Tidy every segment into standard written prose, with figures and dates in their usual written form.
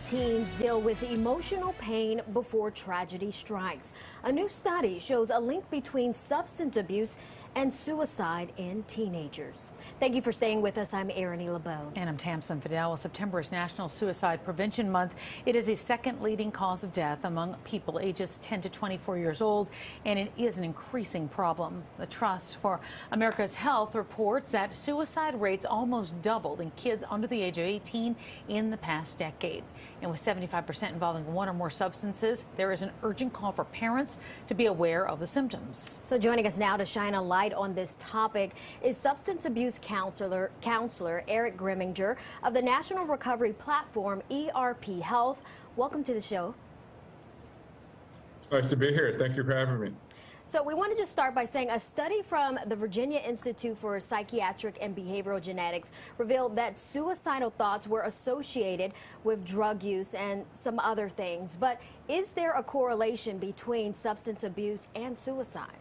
Teens deal with emotional pain before tragedy strikes. A new study shows a link between substance abuse and suicide in teenagers. Thank you for staying with us. I'm Erin LeBeau. And I'm Tamsin Fidel. Well, September is National Suicide Prevention Month. It is the second leading cause of death among people ages 10 to 24 years old, and it is an increasing problem. The Trust for America's Health reports that suicide rates almost doubled in kids under the age of 18 in the past decade. And with 75% involving one or more substances, there is an urgent call for parents to be aware of the symptoms. So joining us now to shine a light on this topic is substance abuse counselor Eric Grimminger of the National Recovery Platform ERP Health. Welcome to the show. It's nice to be here. Thank you for having me. So we want to just start by saying a study from the Virginia Institute for Psychiatric and Behavioral Genetics revealed that suicidal thoughts were associated with drug use and some other things. But is there a correlation between substance abuse and suicide?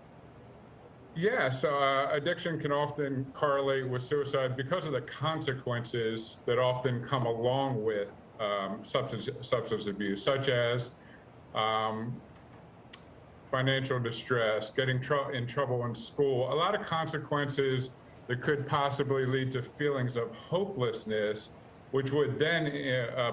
Yeah, so addiction can often correlate with suicide because of the consequences that often come along with substance abuse, such as financial distress, getting in trouble in school, a lot of consequences that could possibly lead to feelings of hopelessness, which would then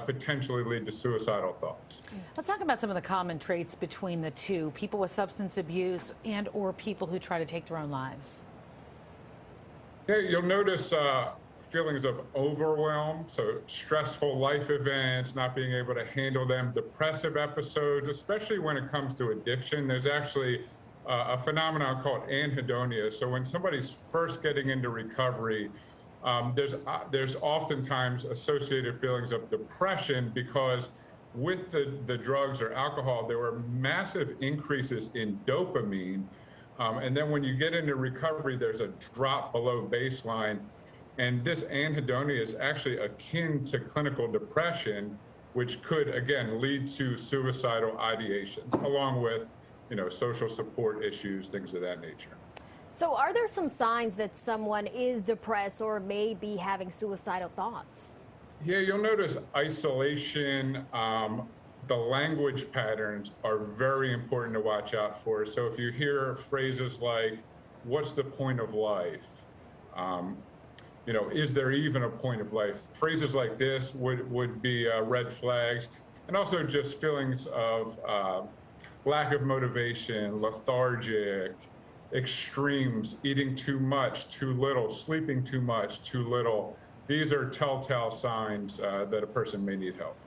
potentially lead to suicidal thoughts. Let's talk about some of the common traits between the two, people with substance abuse and or people who try to take their own lives. Yeah, you'll notice feelings of overwhelm, so stressful life events, not being able to handle them, depressive episodes, especially when it comes to addiction. There's actually a phenomenon called anhedonia. So when somebody's first getting into recovery, there's oftentimes associated feelings of depression because with the drugs or alcohol, there were massive increases in dopamine. And then when you get into recovery, there's a drop below baseline. And this anhedonia is actually akin to clinical depression, which could, again, lead to suicidal ideations, along with, social support issues, things of that nature. So are there some signs that someone is depressed or may be having suicidal thoughts? Yeah, you'll notice isolation. The language patterns are very important to watch out for. So if you hear phrases like, what's the point of life? Is there even a point of life? Phrases like this would be red flags. And also just feelings of lack of motivation, lethargic, extremes, eating too much, too little, sleeping too much, too little. These are telltale signs that a person may need help.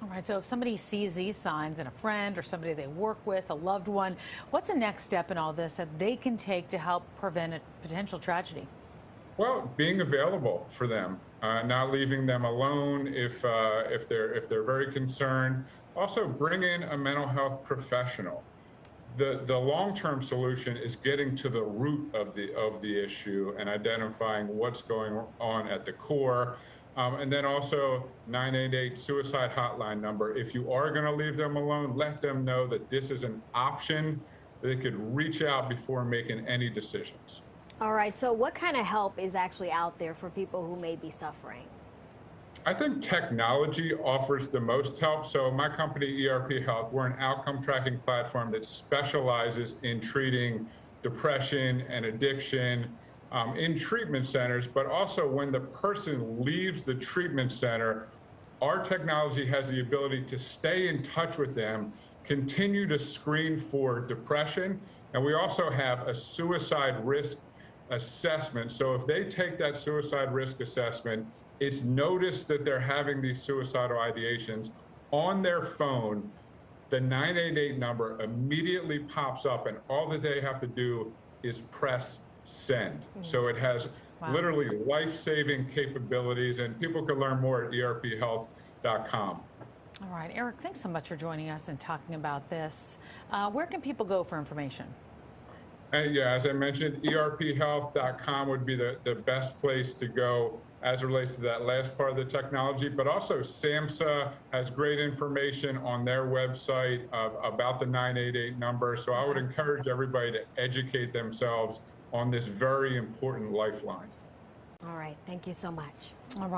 All right, so if somebody sees these signs in a friend or somebody they work with, a loved one, what's the next step in all this that they can take to help prevent a potential tragedy? Well, being available for them, not leaving them alone if they're very concerned. Also, bring in a mental health professional. The long-term solution is getting to the root of the issue and identifying what's going on at the core. And then also 988 suicide hotline number. If you are going to leave them alone, let them know that this is an option. They could reach out before making any decisions. All right, so what kind of help is actually out there for people who may be suffering? I think technology offers the most help. So my company, ERP Health, we're an outcome tracking platform that specializes in treating depression and addiction in treatment centers, but also when the person leaves the treatment center, our technology has the ability to stay in touch with them, continue to screen for depression, and we also have a suicide risk assessment. So if they take that suicide risk assessment, it's noticed that they're having these suicidal ideations on their phone, the 988 number immediately pops up, and all that they have to do is press send. So it has literally life-saving capabilities, and people can learn more at erphealth.com. All right, Eric, thanks so much for joining us and talking about this. Where can people go for information? Yeah, as I mentioned, erphealth.com would be the best place to go as it relates to that last part of the technology. But also SAMHSA has great information on their website about the 988 number. So I would encourage everybody to educate themselves on this very important lifeline. All right, thank you so much. All right.